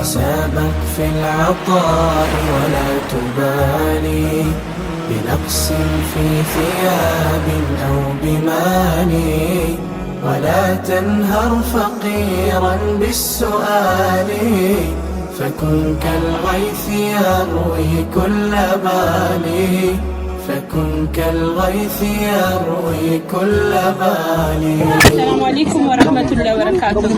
حسابك في العطاء ولا تبالي بنقص في ثياب أو بمال، ولا تنهر فقيرا بالسؤال، فكن كالغيث يروي كل بالي، فكن كالغيث يروي كل بالي. السلام عليكم ورحمة الله وبركاته.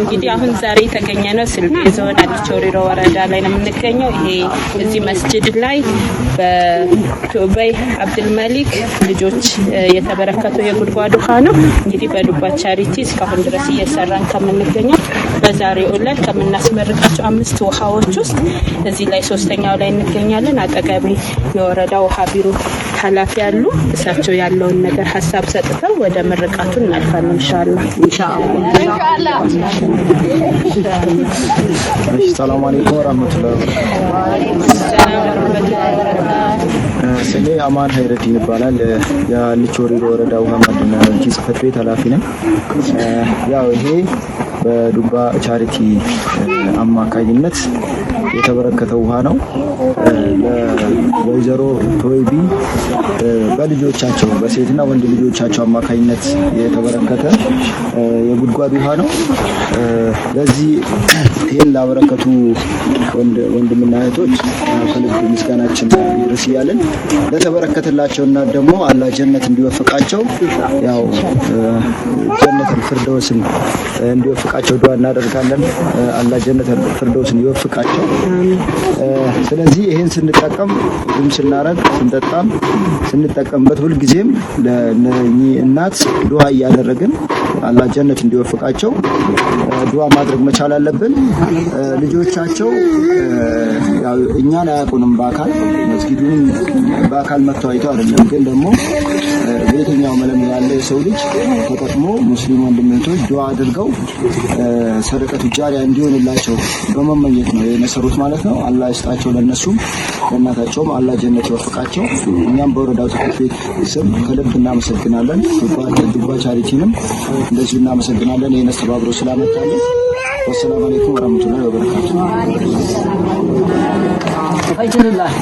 እንግዲህ አሁን ዛሬ የተገኘነው ስልጤ ዞን አዲስ ቾሪሮ ወረዳ ላይ ነው የምንገኘው። ይሄ እዚህ መስጂድ ላይ በኡበይ አብዱል መሊክ ልጆች የተበረከተው የጉድጓድ ውሃ ነው። እንግዲህ በዱባ ቻሪቲ እስካሁን ድረስ እየሰራን ከምንገኘው በዛሬው ዕለት ከምናስመርቃቸው 5 ውሃዎች ውስጥ እዚህ ላይ ሶስተኛው ላይ እንገኛለን። አጠገቤ የወረዳ ውሃ ቢሮ ኃላፊ ያሉ እሳቸው ያለውን ነገር ሐሳብ ሰጥተው ወደ ምርቃቱ እናልፋለን ኢንሻአላህ። ሰላም አለይኩም ወራህመቱላሂ ወበረካቱ። ስሜ አማን ሀይረዲን ይባላል። የአዲስ ቾሪሮ ወረዳ ውሃ ማዕድንና ኢነርጂ ጽሕፈት ቤት ኃላፊ ነኝ። ያው ይሄ በዱባ ቻሪቲ አማካኝነት የተበረከተው ውሃ ነው። ለወይዘሮ ቶይቢ በልጆቻቸው በሴትና ወንድ ልጆቻቸው አማካኝነት የተበረከተ የጉድጓድ ውሃ ነው። ለዚህ ይሄን ላበረከቱ ወንድምና እህቶች ከልብ ምስጋናችን ይድረስ እያልን ለተበረከተላቸውና ደግሞ አላህ ጀነት እንዲወፍቃቸው ያው ጀነቱል ፊርደውስን እንዲወፍቃቸው ዱዓ እናደርጋለን። አላህ ጀነቱል ፊርደውስን ይወፍቃቸው። ስለዚህ ይሄን ስንጠቀም ስናረግ ስንጠጣም ስንጠቀምበት ሁልጊዜም ለነኚህ እናት ዱዓ እያደረግን አላህ ጀነት እንዲወፍቃቸው ዱዓ ማድረግ መቻል አለብን። ልጆቻቸው ያው እኛን አያውቁንም በአካል መስጊዱን በአካል መጥተው አይተው አይደለም፣ ግን ደግሞ በየትኛው መለም ያለ የሰው ልጅ ተጠቅሞ ሙስሊም ወንድሞች ዱዓ አድርገው ሰደቀቱ ጃሪያ እንዲሆንላቸው በመመኘት ነው የነሰሩት ማለት ነው። አላህ ይስጣቸው ለነሱም ለእናታቸውም አላህ ጀነት ይወፍቃቸው። እኛም በወረዳው ጽሕፈት ቤት ስም ከልብ እናመሰግናለን። ዱባ ቻሪቲንም እንደዚሁ እናመሰግናለን ይሄን አስተባብሮ ስላመጣልን። ወሰላሙ አለይኩም ወራህመቱላሂ ወበረካቱ። አይተንላህ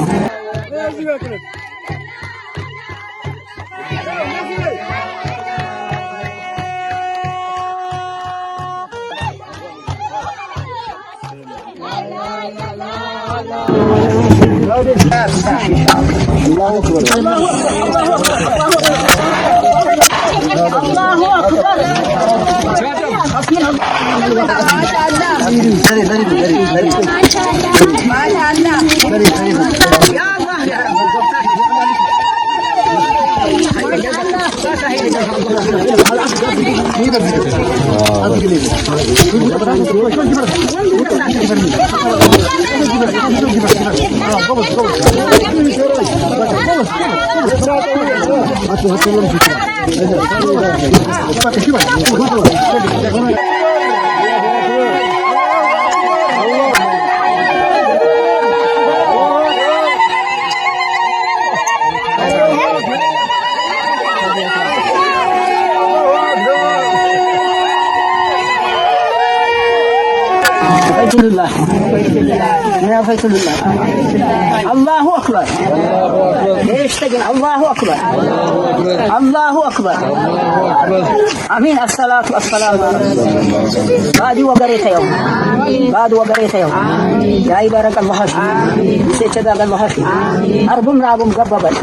الله أكبر. ليش تقول الله أكبر الله أكبر. أمين. الصلاة والسلام بعد وقريت يوم بعد وقريت يوم يا بارك الله فيك سيتداق الله فيك أربم رابم قببل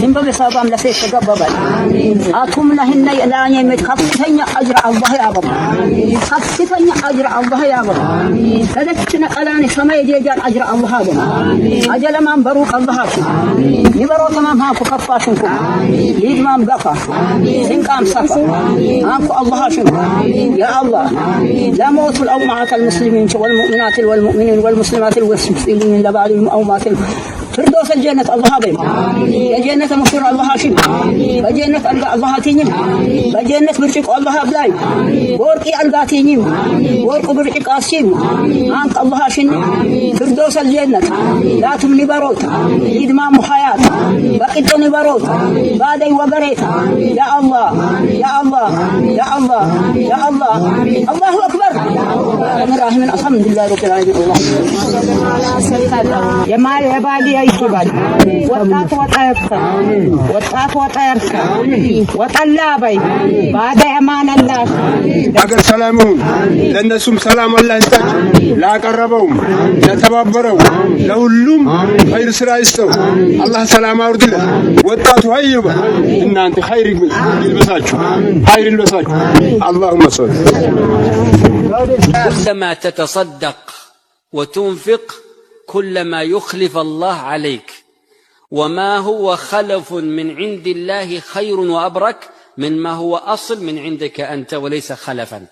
سنبب صابام لسيت قببل أكم لهن لا يمت خفتني أجر الله يا بابا خفتني أجر الله يا بابا فذكرنا قلاني سماي جيجان أجر الله هذا أجل من بروك الله هذا نبرو تمام هاكو كفاشنكم يجمام قفا سنقام صفا هاكو الله شنو يا الله لا موت الأمعات المسلمين والمؤمنات والمؤمنين والمسلمات والمسلمين لبعض الأمات فردوس الجنة الله بهم الجنة مشهور الله شيم الجنة ألقى الله تينيم الجنة برشق الله بلاي ورقي ألقى تينيم ورق برشق أسيم أنت الله شين فردوس الجنة لا تمني بروت إدمام حياة بقيتني بروت بعدي وقريت يا الله يا الله يا الله يا الله الله أكبر. العالمين الحمد لله رب العالمين የማል የባሊ አይባል ወጣት ወጣየርካ ወጣት ወጣየርካ ወጣላ ባይ ባዳ አማን አላህ አገር ሰላም ይሁን ለነሱም ሰላም አላህ ይስጣቸው ላቀረበው ለተባበረው ለሁሉም ኸይር ስራ ይስጠው አላህ ሰላም አውርድልን ወጣቱ ሀይባ እናንተ ኸይር ይልበሳችሁ ኸይር ይልበሳችሁ اللهم صل كلما تتصدق وتنفق كلما يخلف الله عليك وما هو خلف من عند الله خير وأبرك مما هو أصل من عندك أنت وليس خلفا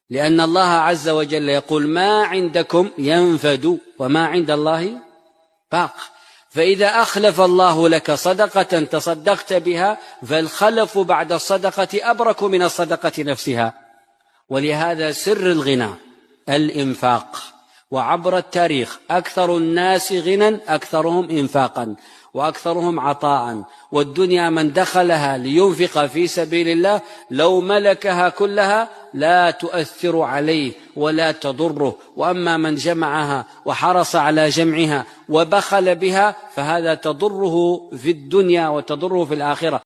لأن الله عز وجل يقول ما عندكم ينفد وما عند الله باق فإذا أخلف الله لك صدقة تصدقت بها فالخلف بعد الصدقة أبرك من الصدقة نفسها ولهذا سر الغنى الإنفاق وعبر التاريخ أكثر الناس غنى أكثرهم إنفاقا وأكثرهم عطاء والدنيا من دخلها لينفق في سبيل الله لو ملكها كلها لا تؤثر عليه ولا تضره وأما من جمعها وحرص على جمعها وبخل بها فهذا تضره في الدنيا وتضره في الآخرة